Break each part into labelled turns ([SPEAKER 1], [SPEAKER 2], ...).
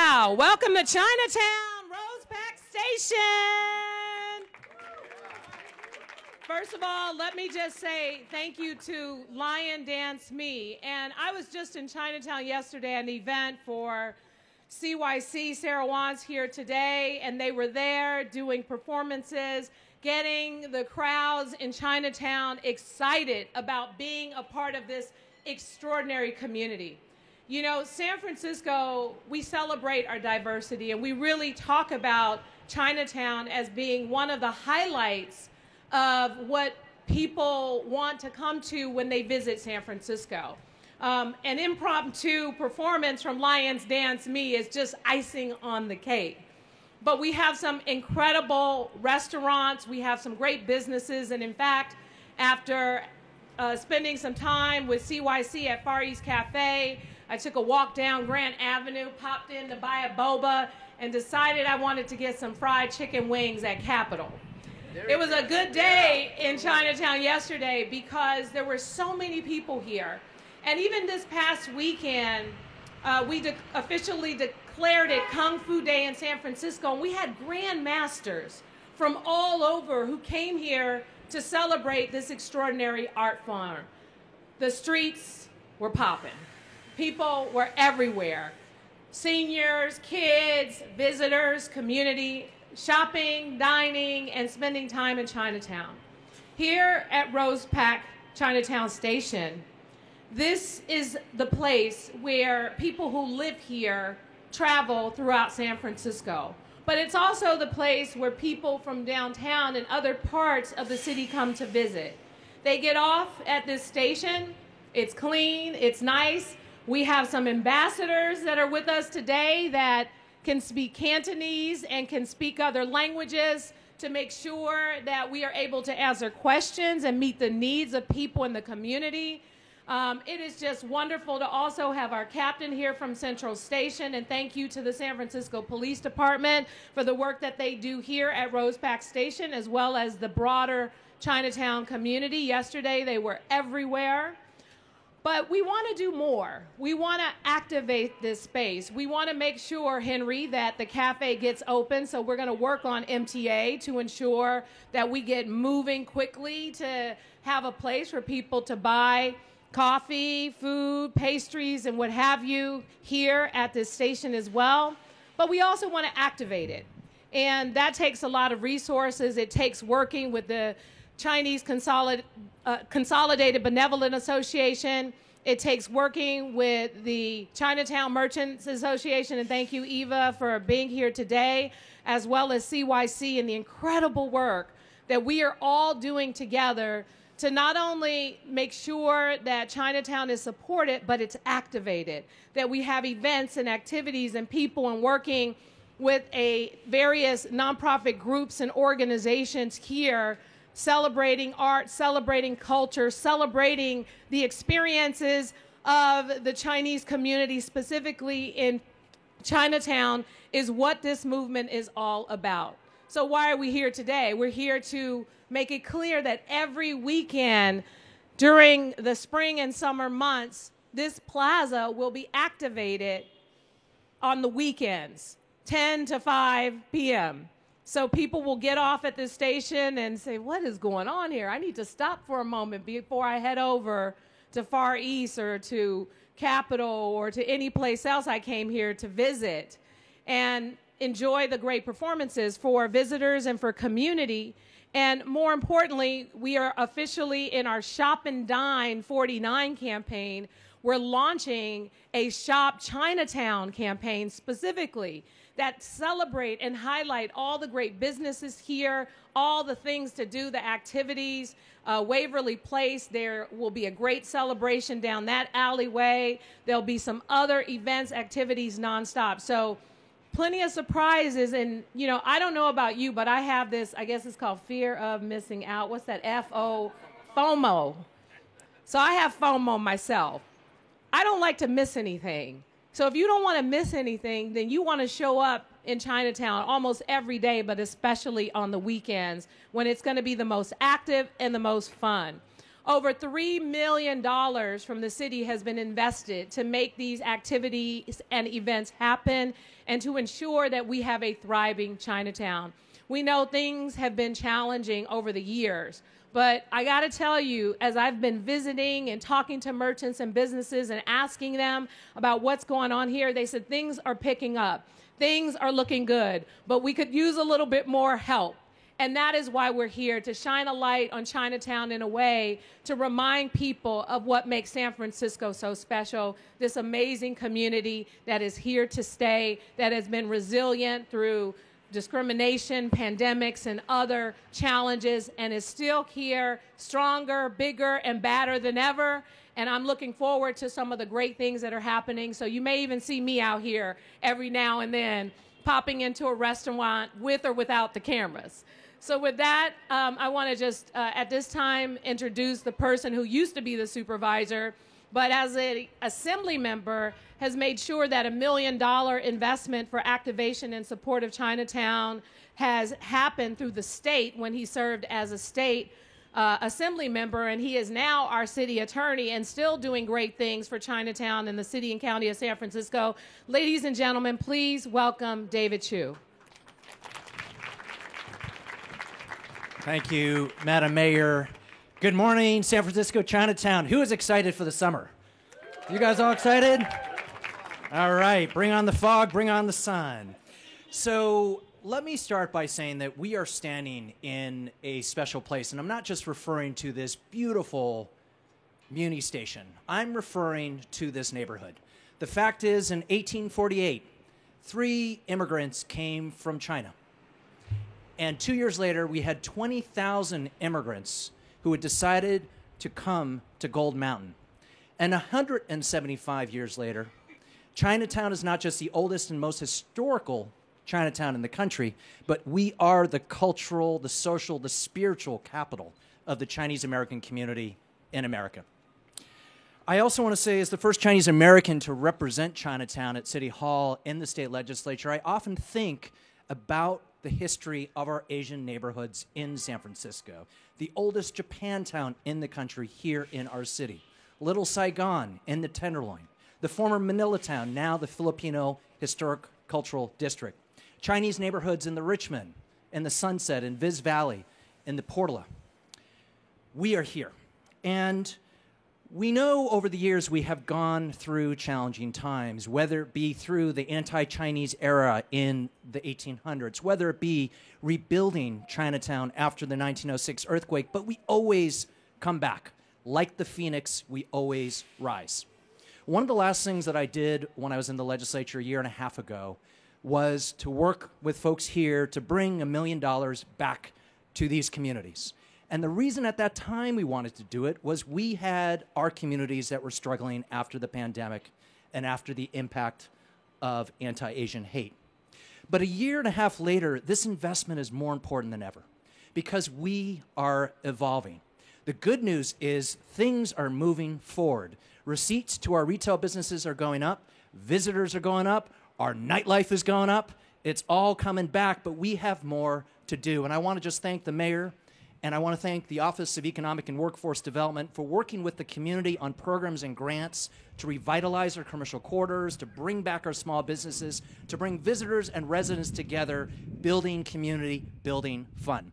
[SPEAKER 1] Wow, welcome to Chinatown, Rosepack Station. First of all, let me just say thank you to Lion Dance Me. And I was just in Chinatown yesterday at an event for CYC. Sarah Wan's here today, and they were there doing performances, getting the crowds in Chinatown excited about being a part of this extraordinary community. You know, San Francisco, we celebrate our diversity, and we really talk about Chinatown as being one of the highlights of what people want to come to when they visit San Francisco. An impromptu performance from Lions Dance Me is just icing on the cake. But we have some incredible restaurants, we have some great businesses, and in fact, after spending some time with CYC at Far East Cafe, I took a walk down Grant Avenue, popped in to buy a boba, and decided I wanted to get some fried chicken wings at Capitol. It was a good day in Chinatown yesterday because there were so many people here. And even this past weekend, we officially declared it Kung Fu Day in San Francisco, and we had grandmasters from all over who came here to celebrate this extraordinary art form. The streets were popping. People were everywhere. Seniors, kids, visitors, community, shopping, dining, and spending time in Chinatown. Here at Rosepack Chinatown Station, this is the place where people who live here travel throughout San Francisco. But it's also the place where people from downtown and other parts of the city come to visit. They get off at this station. It's clean, it's nice. We have some ambassadors that are with us today that can speak Cantonese and can speak other languages to make sure that we are able to answer questions and meet the needs of people in the community. It is just wonderful to also have our captain here from Central Station, and thank you to the San Francisco Police Department for the work that they do here at Rosepack Station, as well as the broader Chinatown community. Yesterday, they were everywhere. But we want to do more. We want to activate this space. We want to make sure, Henry, that the cafe gets open. So we're going to work on MTA to ensure that we get moving quickly to have a place for people to buy coffee, food, pastries, and what have you here at this station as well. But we also want to activate it. And that takes a lot of resources. It takes working with the Chinese Consolidated Benevolent Association. It takes working with the Chinatown Merchants Association, and thank you, Eva, for being here today, as well as CYC and the incredible work that we are all doing together to not only make sure that Chinatown is supported, but it's activated, that we have events and activities and people and working with various nonprofit groups and organizations here celebrating art, celebrating culture, celebrating the experiences of the Chinese community, specifically in Chinatown, is what this movement is all about. So why are we here today? We're here to make it clear that every weekend during the spring and summer months, this plaza will be activated on the weekends, 10 to 5 p.m. So people will get off at this station and say, what is going on here? I need to stop for a moment before I head over to Far East or to Capitol or to any place else I came here to visit, and enjoy the great performances for visitors and for community. And more importantly, we are officially in our Shop and Dine 49 campaign. We're launching a Shop Chinatown campaign specifically that celebrate and highlight all the great businesses here, all the things to do, the activities. Waverly Place, there will be a great celebration down that alleyway. There'll be some other events, activities nonstop. So plenty of surprises. And, you know, I don't know about you, but I have this, I guess it's called fear of missing out. What's that? FOMO. So I have FOMO myself. I don't like to miss anything. So if you don't want to miss anything, then you want to show up in Chinatown almost every day, but especially on the weekends when it's going to be the most active and the most fun. Over $3 million from the city has been invested to make these activities and events happen and to ensure that we have a thriving Chinatown. We know things have been challenging over the years, but I got to tell you, as I've been visiting and talking to merchants and businesses and asking them about what's going on here, they said things are picking up. Things are looking good, but we could use a little bit more help. And that is why we're here, to shine a light on Chinatown in a way to remind people of what makes San Francisco so special, this amazing community that is here to stay, that has been resilient through discrimination, pandemics, and other challenges, and is still here, stronger, bigger, and badder than ever. And I'm looking forward to some of the great things that are happening. So you may even see me out here every now and then, popping into a restaurant with or without the cameras. So with that, I want to just, at this time, introduce the person who used to be the supervisor, but as an assembly member, has made sure that $1 million investment for activation and support of Chinatown has happened through the state when he served as a state assembly member, and he is now our city attorney and still doing great things for Chinatown and the city and county of San Francisco. Ladies and gentlemen, please welcome David Chiu.
[SPEAKER 2] Thank you, Madam Mayor. Good morning, San Francisco, Chinatown. Who is excited for the summer? You guys all excited? All right, bring on the fog, bring on the sun. So let me start by saying that we are standing in a special place, and I'm not just referring to this beautiful Muni station. I'm referring to this neighborhood. The fact is, in 1848, 3 immigrants came from China. And 2 years later, we had 20,000 immigrants who had decided to come to Gold Mountain. And 175 years later, Chinatown is not just the oldest and most historical Chinatown in the country, but we are the cultural, the social, the spiritual capital of the Chinese American community in America. I also want to say, as the first Chinese American to represent Chinatown at City Hall in the state legislature, I often think about the history of our Asian neighborhoods in San Francisco. The oldest Japantown in the country here in our city. Little Saigon in the Tenderloin. The former Manila town, now the Filipino Historic Cultural District. Chinese neighborhoods in the Richmond, in the Sunset, in Viz Valley, in the Portola. We are here. And we know over the years we have gone through challenging times, whether it be through the anti-Chinese era in the 1800s, whether it be rebuilding Chinatown after the 1906 earthquake, but we always come back. Like the phoenix, we always rise. One of the last things that I did when I was in the legislature a year and a half ago was to work with folks here to bring $1 million back to these communities. And the reason at that time we wanted to do it was we had our communities that were struggling after the pandemic and after the impact of anti-Asian hate. But a year and a half later, this investment is more important than ever because we are evolving. The good news is things are moving forward. Receipts to our retail businesses are going up. Visitors are going up. Our nightlife is going up. It's all coming back, but we have more to do. And I want to just thank the mayor, and I want to thank the Office of Economic and Workforce Development for working with the community on programs and grants to revitalize our commercial corridors, to bring back our small businesses, to bring visitors and residents together, building community, building fun.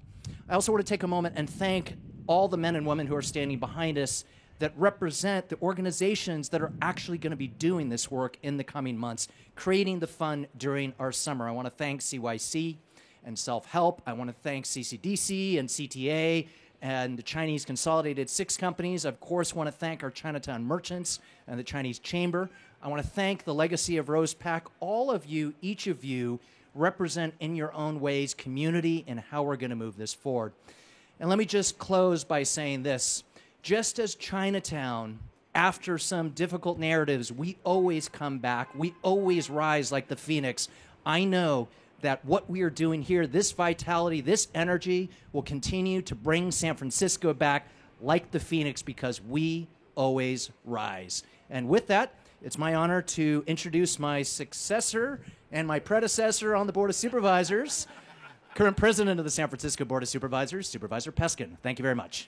[SPEAKER 2] I also want to take a moment and thank all the men and women who are standing behind us that represent the organizations that are actually going to be doing this work in the coming months, creating the fun during our summer. I want to thank CYC and Self-Help. I want to thank CCDC and CTA and the Chinese Consolidated Six Companies. I, of course, want to thank our Chinatown merchants and the Chinese Chamber. I want to thank the Legacy of Rose Pack. All of you, each of you, represent in your own ways community and how we're going to move this forward. And let me just close by saying this. Just as Chinatown, after some difficult narratives, we always come back. We always rise like the phoenix. I know that what we are doing here, this vitality, this energy, will continue to bring San Francisco back like the phoenix because we always rise. And with that, it's my honor to introduce my successor and my predecessor on the Board of Supervisors, current president of the San Francisco Board of Supervisors, Supervisor Peskin. Thank you very much.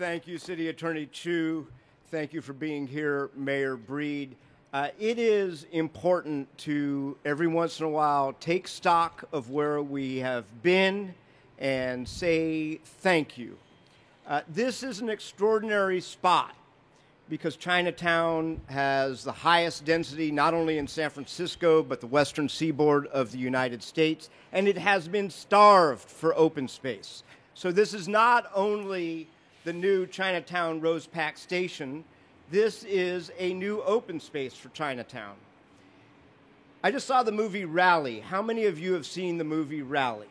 [SPEAKER 3] Thank you, City Attorney Chu. Thank you for being here, Mayor Breed. It is important to, every once in a while, take stock of where we have been and say thank you. This is an extraordinary spot because Chinatown has the highest density not only in San Francisco but the western seaboard of the United States, and it has been starved for open space. So this is not only the new Chinatown Rose Pack Station, this is a new open space for Chinatown. I just saw the movie Rally. How many of you have seen the movie Rally?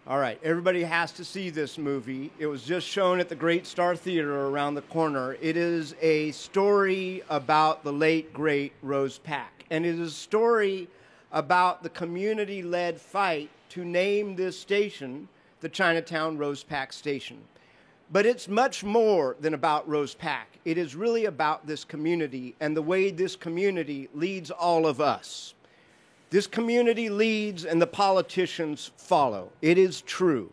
[SPEAKER 3] All right, everybody has to see this movie. It was just shown at the Great Star Theater around the corner. It is a story about the late, great Rose Pack. And it is a story about the community-led fight to name this station the Chinatown Rose Pack Station. But it's much more than about Rose Pack. It is really about this community and the way this community leads all of us. This community leads and the politicians follow. It is true.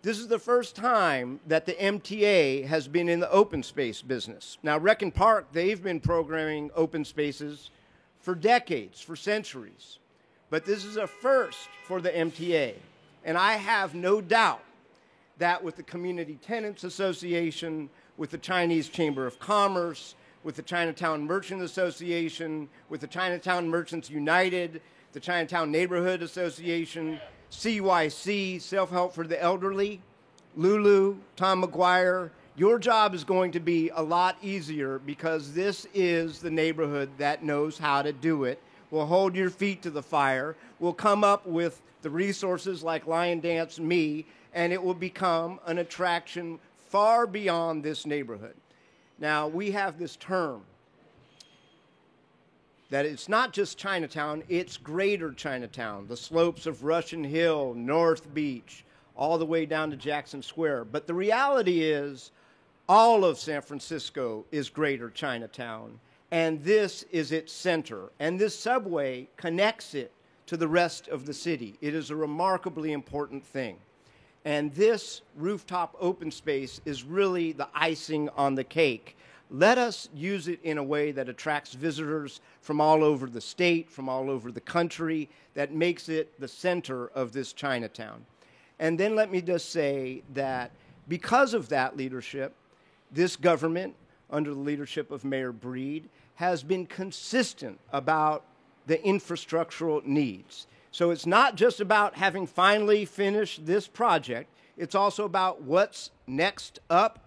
[SPEAKER 3] This is the first time that the MTA has been in the open space business. Now, Rec and Park, they've been programming open spaces for decades, for centuries. But this is a first for the MTA. And I have no doubt that with the Community Tenants Association, with the Chinese Chamber of Commerce, with the Chinatown Merchant Association, with the Chinatown Merchants United, the Chinatown Neighborhood Association, CYC, Self-Help for the Elderly, Lulu, Tom McGuire, your job is going to be a lot easier because this is the neighborhood that knows how to do it. We'll hold your feet to the fire. We'll come up with the resources like Lion Dance Me, and it will become an attraction far beyond this neighborhood. Now, we have this term that it's not just Chinatown, it's greater Chinatown, the slopes of Russian Hill, North Beach, all the way down to Jackson Square. But the reality is all of San Francisco is greater Chinatown, and this is its center. And this subway connects it to the rest of the city. It is a remarkably important thing. And this rooftop open space is really the icing on the cake. Let us use it in a way that attracts visitors from all over the state, from all over the country, that makes it the center of this Chinatown. And then let me just say that because of that leadership, this government, under the leadership of Mayor Breed, has been consistent about the infrastructural needs. So it's not just about having finally finished this project, it's also about what's next up.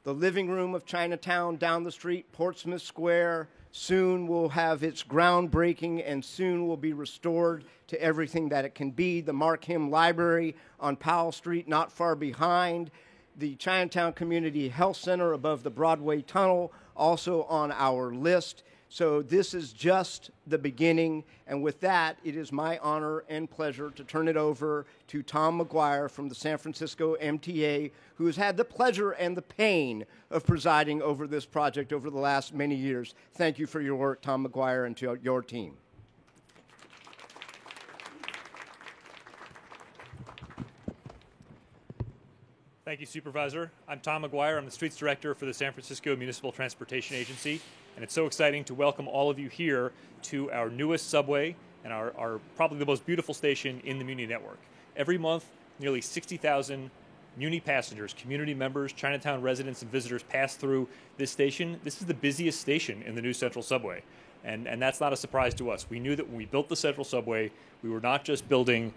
[SPEAKER 3] The living room of Chinatown down the street, Portsmouth Square, soon will have its groundbreaking and soon will be restored to everything that it can be. The Markham Library on Powell Street, not far behind. The Chinatown Community Health Center above the Broadway Tunnel, also on our list. So this is just the beginning, and with that, it is my honor and pleasure to turn it over to Tom McGuire from the San Francisco MTA, who has had the pleasure and the pain of presiding over this project over the last many years. Thank you for your work, Tom McGuire, and to your team.
[SPEAKER 4] Thank you, Supervisor. I'm Tom McGuire. I'm the Streets Director for the San Francisco Municipal Transportation Agency, and it's so exciting to welcome all of you here to our newest subway and our probably the most beautiful station in the Muni network. Every month, nearly 60,000 Muni passengers, community members, Chinatown residents, and visitors pass through this station. This is the busiest station in the new Central Subway, and that's not a surprise to us. We knew that when we built the Central Subway, we were not just building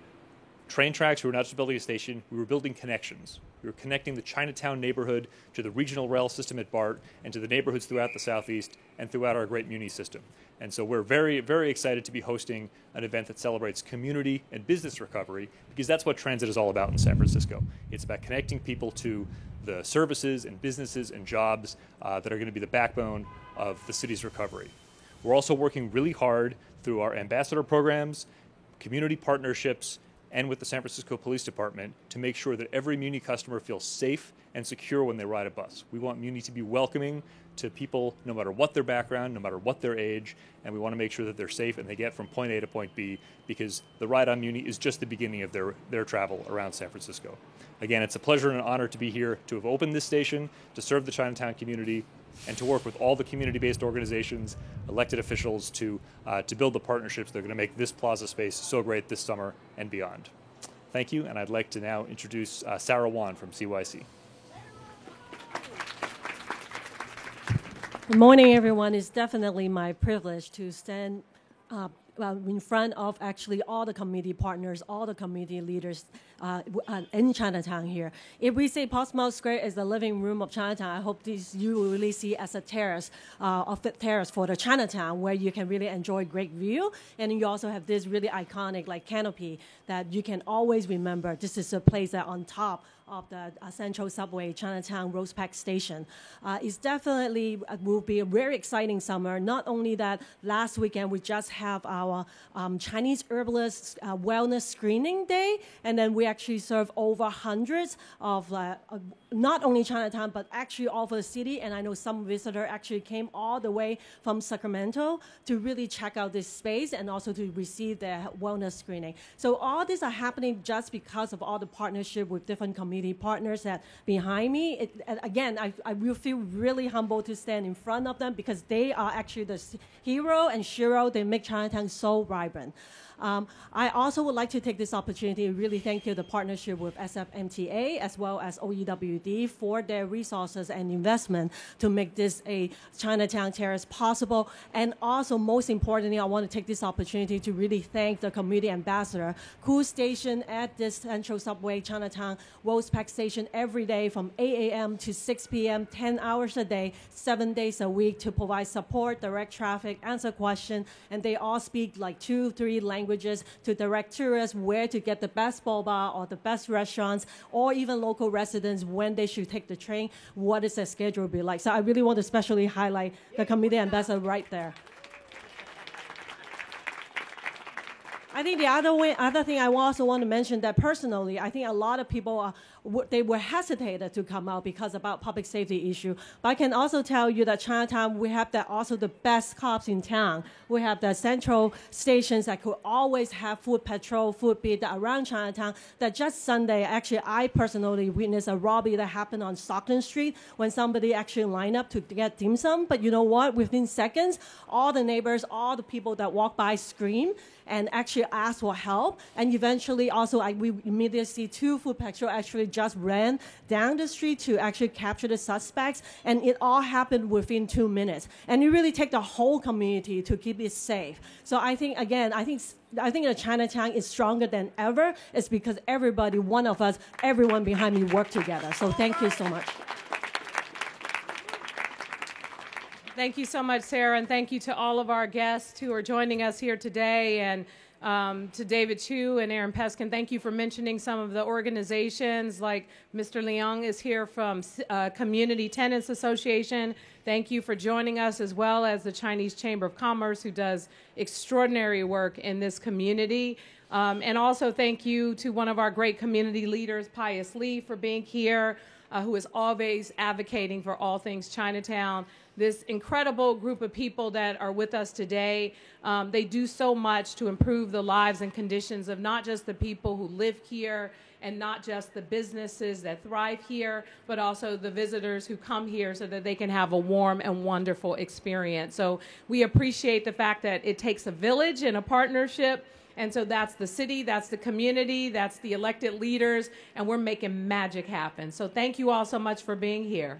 [SPEAKER 4] train tracks, we were not just building a station, we were building connections. We were connecting the Chinatown neighborhood to the regional rail system at BART and to the neighborhoods throughout the Southeast and throughout our great Muni system. And so we're very, very excited to be hosting an event that celebrates community and business recovery, because that's what transit is all about in San Francisco. It's about connecting people to the services and businesses and jobs that are going to be the backbone of the city's recovery. We're also working really hard through our ambassador programs, community partnerships, and with the San Francisco Police Department to make sure that every Muni customer feels safe and secure when they ride a bus. We want Muni to be welcoming to people no matter what their background, no matter what their age, and we want to make sure that they're safe and they get from point A to point B, because the Ride on Muni is just the beginning of their travel around San Francisco. Again, it's a pleasure and an honor to be here, to have opened this station, to serve the Chinatown community, and to work with all the community-based organizations, elected officials to build the partnerships that are going to make this plaza space so great this summer and beyond. Thank you, and I'd like to now introduce Sarah Wan from CYC.
[SPEAKER 5] Good morning, everyone. It's definitely my privilege to stand in front of actually all the community partners, all the community leaders in Chinatown here. If we say Portsmouth Square is the living room of Chinatown, I hope you will really see as a terrace, of the terrace for the Chinatown, where you can really enjoy great view. And you also have this really iconic like canopy that you can always remember. This is a place that on top of the Central Subway Chinatown Rose Park Station. It's definitely will be a very exciting summer. Not only that, last weekend we just have our Chinese herbalist wellness screening day, and then we actually serve over hundreds of not only Chinatown, but actually all over the city. And I know some visitor actually came all the way from Sacramento to really check out this space and also to receive their wellness screening. So all these are happening just because of all the partnership with different community partners that behind me. Again, I will feel really humbled to stand in front of them because they are actually the hero and Shiro. They make Chinatown so vibrant. I also would like to take this opportunity to really thank you the partnership with SFMTA as well as OEWD for their resources and investment to make this a Chinatown Terrace possible. And also, most importantly, I want to take this opportunity to really thank the community ambassador who stationed at this Central Subway Chinatown Rose Park Station every day from 8 a.m. to 6 p.m., 10 hours a day, 7 days a week to provide support, direct traffic, answer questions, and they all speak like 2-3 languages to direct tourists where to get the best boba or the best restaurants, or even local residents when they should take the train, what is their schedule be like. So I really want to especially highlight the community ambassador right there. I think the other thing I also want to mention that personally, I think a lot of people they were hesitated to come out because about public safety issue. But I can also tell you that Chinatown, we have also the best cops in town. We have the central stations that could always have food patrol, food beat around Chinatown. That just Sunday, actually, I personally witnessed a robbery that happened on Stockton Street when somebody actually lined up to get dim sum. But you know what? Within seconds, all the neighbors, all the people that walk by scream and actually ask for help. And eventually also we immediately see 2 food patrol actually just ran down the street to actually capture the suspects. And it all happened within 2 minutes. And it really takes the whole community to keep it safe. So I think, again, I think that Chinatown is stronger than ever. It's because everybody, one of us, everyone behind me work together. So thank you so much.
[SPEAKER 1] Thank you so much, Sarah, and thank you to all of our guests who are joining us here today, and to David Chu and Aaron Peskin. Thank you for mentioning some of the organizations, like Mr. Liang is here from Community Tenants Association. Thank you for joining us, as well as the Chinese Chamber of Commerce, who does extraordinary work in this community. And also thank you to one of our great community leaders, Pius Lee, for being here, who is always advocating for all things Chinatown. This incredible group of people that are with us today, they do so much to improve the lives and conditions of not just the people who live here and not just the businesses that thrive here, but also the visitors who come here so that they can have a warm and wonderful experience. So we appreciate the fact that it takes a village and a partnership. And so that's the city, that's the community, that's the elected leaders, and we're making magic happen. So thank you all so much for being here.